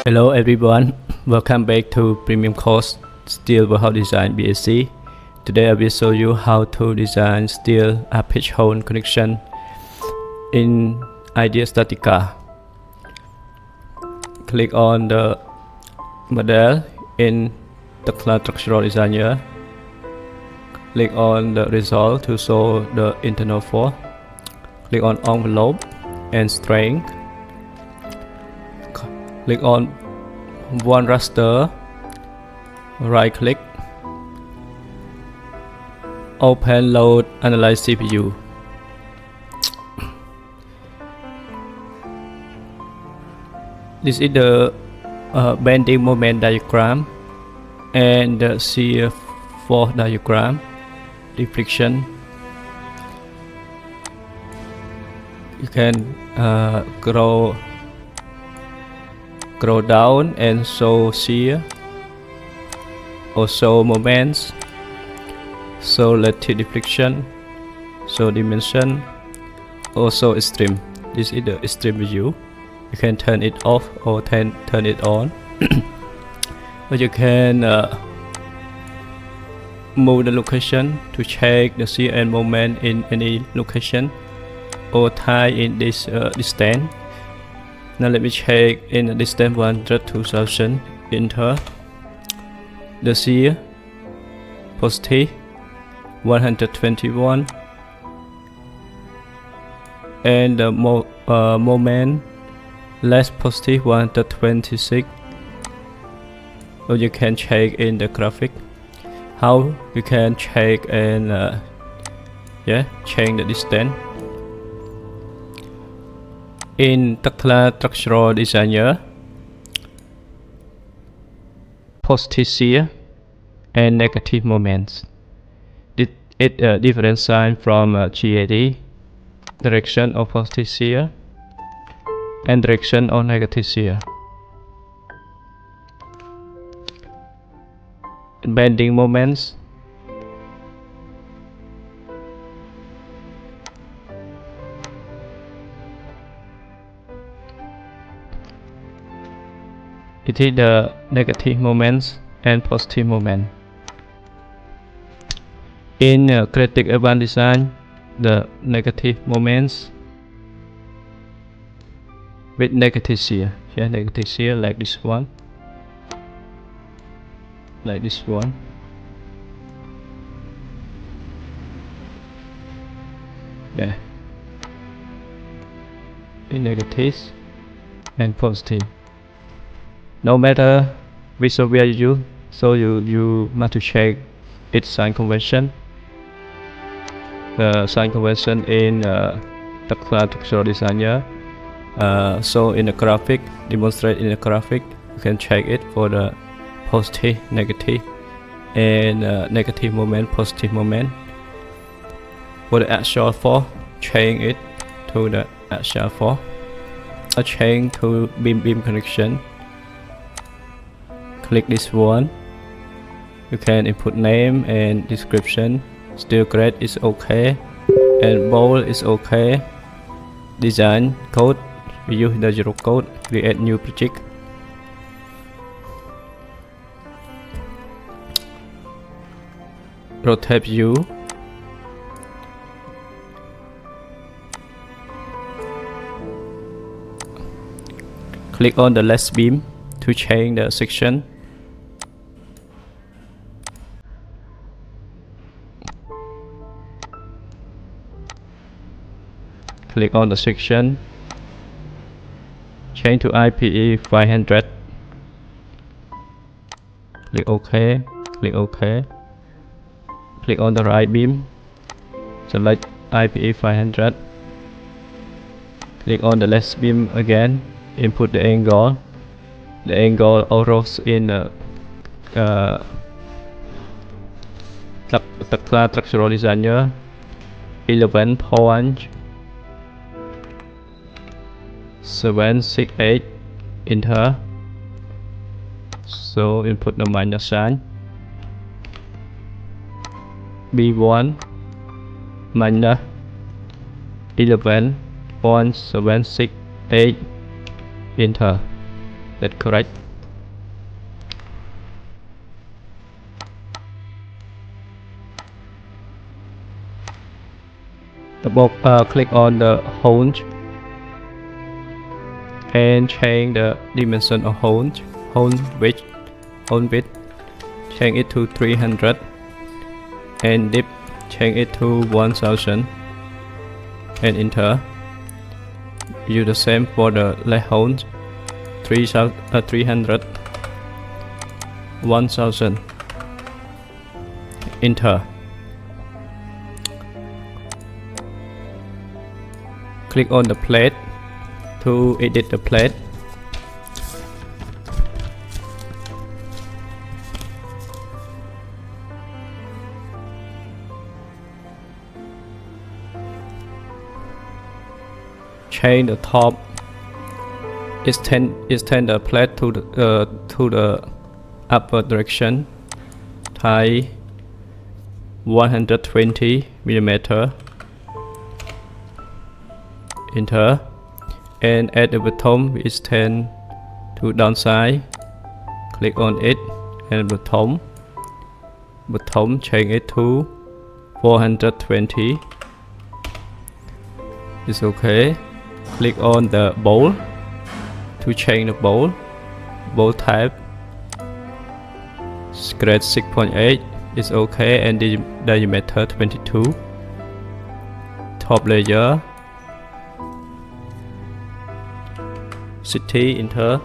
Hello everyone, welcome back to premium course Steel Haunch Design BSc. Today I will show you how to design steel haunch connection in Ideastatic. Click on the model in the class structural designer. Click on the result to show the internal force. Click on envelope and strength. Click on one raster, right click, open load analyze CPU. This is the bending moment diagram and the shear force diagram, deflection. You can scroll down and show shear, or show moments, show relative deflection, show dimension, also extreme. This is the extreme view. You can turn it off or turn it on. Or you can move the location to check the shear and moment in any location, or tie in this distance. Now let me check in the distance 100 2000. Enter the shear positive 121 and the moment less positive 126. Or you can check in the graphic how you can check and change the distance. In the class structural designer, positive shear and negative moments. It different sign from GAD, direction of positive shear and direction of negative shear. Bending moments. It is the negative moments and positive moment. In critic advanced design, the negative moments with negative shear. Here negative shear like this one. Like this one. Yeah. In negative and positive. No matter which software you use, so you must check its sign convention. The sign convention in the class structural designer. So in the graphic, demonstrate in the graphic, you can check it for the positive, negative, and negative moment, positive moment. For the actual force, change it to the actual force. Change to beam connection. Click this one. You can input name and description. Steel grade is okay, and bold is okay. Design code, we use the Eurocode. Create new project. Rotate view. Click on the left beam to change the section. Click on the section, change to IPE 500. Click OK. Click OK. Click on the right beam. Select IPE 500. Click on the left beam again. Input the angle. The angle arose in the class structural designer 11.768. Enter. So input the minus sign. B1 minus 11.768. Enter. That's correct. Click on the haunch and change the dimension of haunch width. Change it to 300 and dip change it to 1000 and enter. Use the same for the left haunch. 300 1000 enter. Click on the plate to edit the plate. Change the top. Extend the plate to the upward direction. Tie 120 millimeter. Enter. And at the bottom extend to downside. Click on it and bottom change it to 420. It's okay. Click on the bowl to change the bowl type. Scratch 6.8 is okay, and the diameter 22. Top layer. City, enter.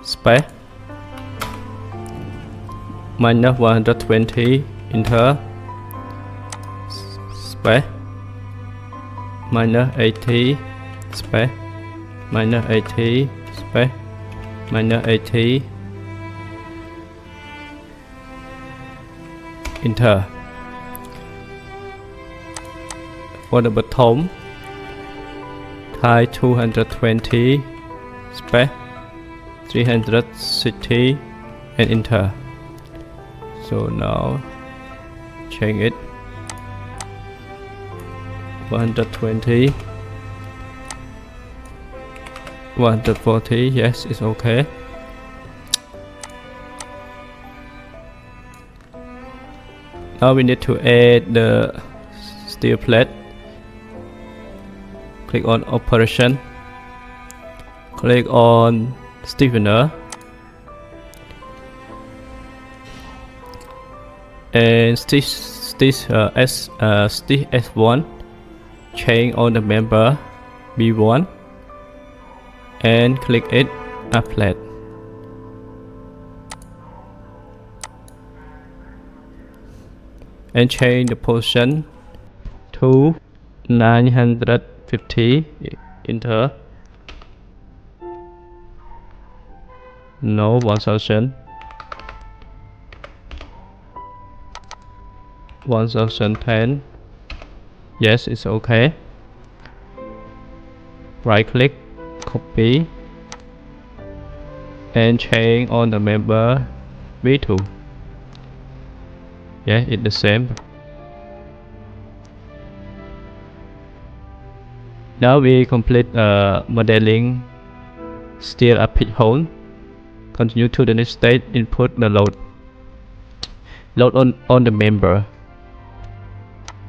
Space minus 120, enter. Space minus 80, space minus 80, space minus 80, enter. For the bottom, tie 220, space 360 and enter. So now change it 120, 140. Yes, it's okay. Now we need to add the steel plate. Click on operation. Click on stiffener and stitch S1. Change on the member B1 and click it apply. And change the position to 950. Enter. No, 1000. 1010. Yes, it's okay. Right click, copy and change on the member B2. Yeah, it's the same. Now we complete modeling steel arpit hole. Continue to the next stage. Input the load on the member.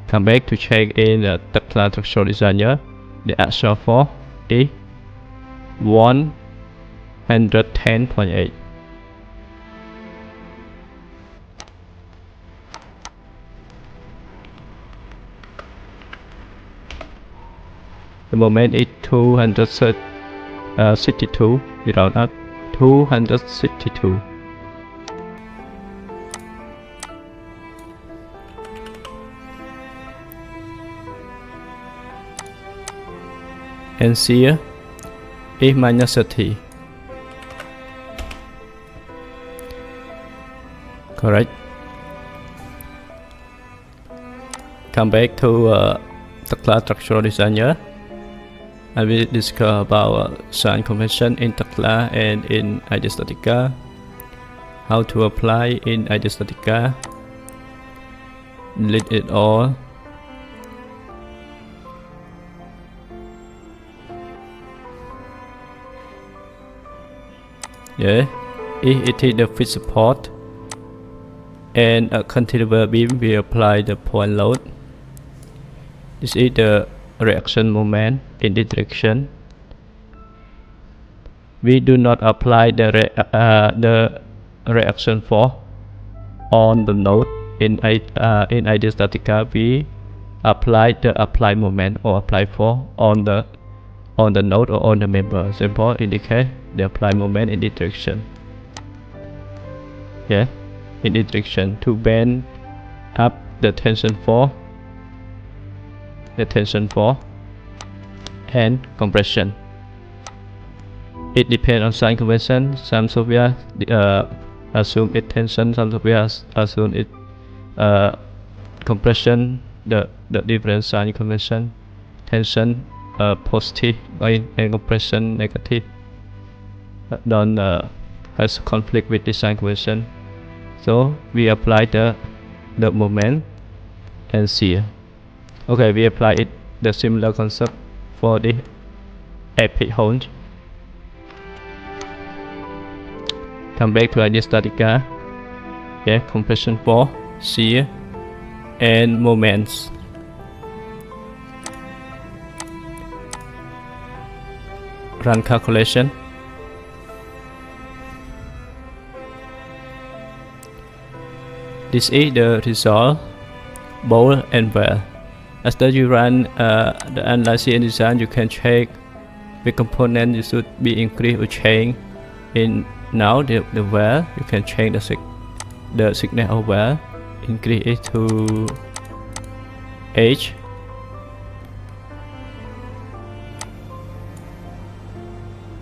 Come back to check in the structural designer. The actual for is 110.8. The moment is 262. We round up 262. And here is minus 30. Correct. Come back to structural designer. I will discuss about sign convention in Tekla and in Ideastatic. How to apply in Ideastatic. Delete it all. Yeah, if it is the fit support and a cantilever beam, we apply the point load. This is the reaction moment in this direction. We do not apply the reaction force on the node in Ideastatic. We apply the applied moment or applied force on the node or on the member. Example indicate the applied moment in this direction. Yeah, in this direction to bend up the tension force, and compression. It depends on sign convention. Some software assume it tension, some software assume it compression. The different sign convention, tension positive and compression negative, don't has conflict with the sign convention. So we apply the moment and shear. Okay, we apply it the similar concept for the epic haunch. Come back to Ideastatic. Yeah, compression force, shear, and moments. Run calculation. This is the result, bolt and well. After you run the analysis and design, you can check the component you should be increased or changed. In now the well, you can change the thickness of well, increase it to H.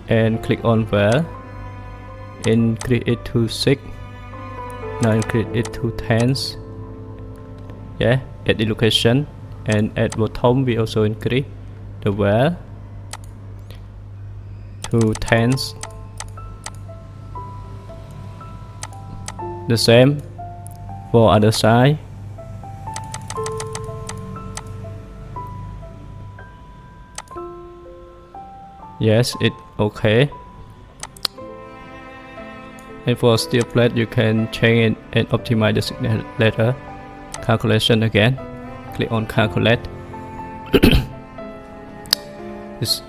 And click on well, increase it to 6. Now increase it to 10s. Yeah, at the location, and at bottom we also increase the well to 10s. The same for other side. Yes, it's okay. And for steel plate, you can change it and optimize the thickness later. Calculation again. Click on calculate.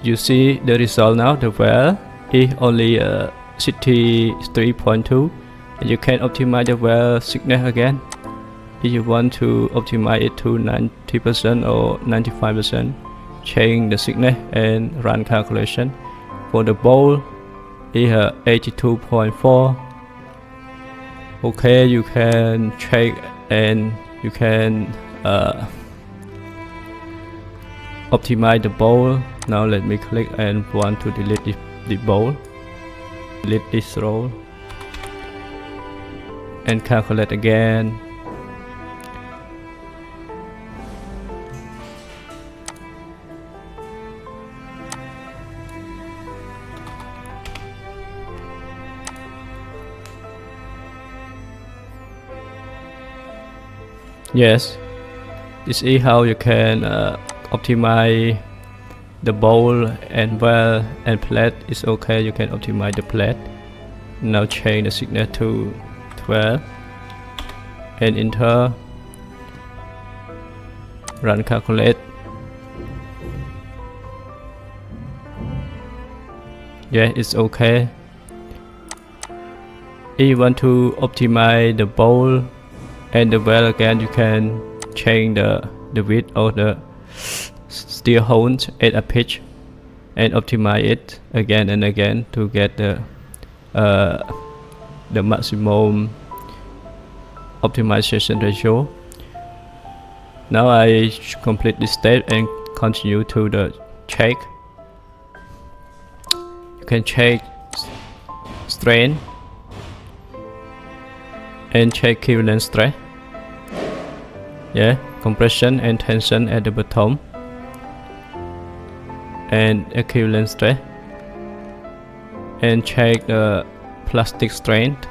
You see the result now. The well is only 63.2, and you can optimize the well thickness again. If you want to optimize it to 90% or 95%, change the thickness and run calculation. For the bolt is 82.4. Okay, you can check and you can optimize the bolt. Now let me click and want to delete the bolt. Delete this row and calculate again. Yes, this is how you can optimize the bolt and well and plate. Is okay, you can optimize the plate. Now change the thickness to 12 and enter. Run calculate. Yeah, it's okay. If you want to optimize the bolt and the well again, you can change the width of the steel haunch at a pitch and optimize it again and again to get the maximum optimization ratio. Now I complete this step and continue to the check. You can check strain and check equivalent stress. Yeah, compression and tension at the bottom and equivalent stress, and check the plastic strength,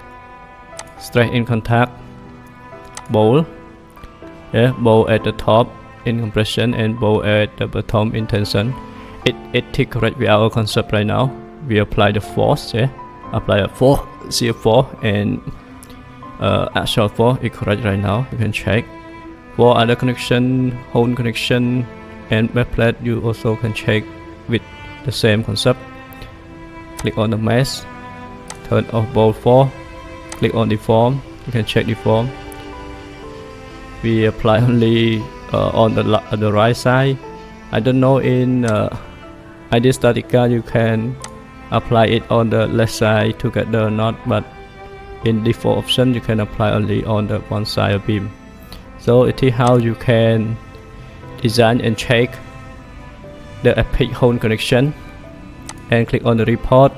stress in contact, bolt. Yeah, bolt at the top in compression and bolt at the bottom in tension. It is correct with our concept right now. We apply the force. Yeah, apply a 4 CF4 and actual 4 is correct right now. You can check. For other connection, home connection and backplate, you also can check with the same concept. Click on the mesh, turn off both 4, click on deform. You can check deform. We apply only on the right side. I don't know in Ideastatic you can apply it on the left side together or not, but in default option you can apply only on the one side of beam. So it is how you can design and check the epic home connection. And click on the report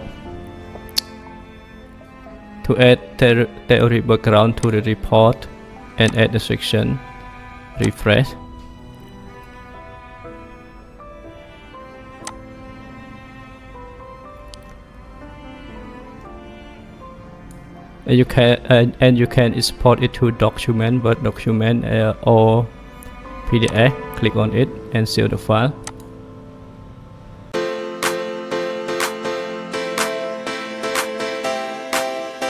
to add theory background to the report and add the section. Refresh. You can export it to document, Word document or PDF. Click on it and save the file.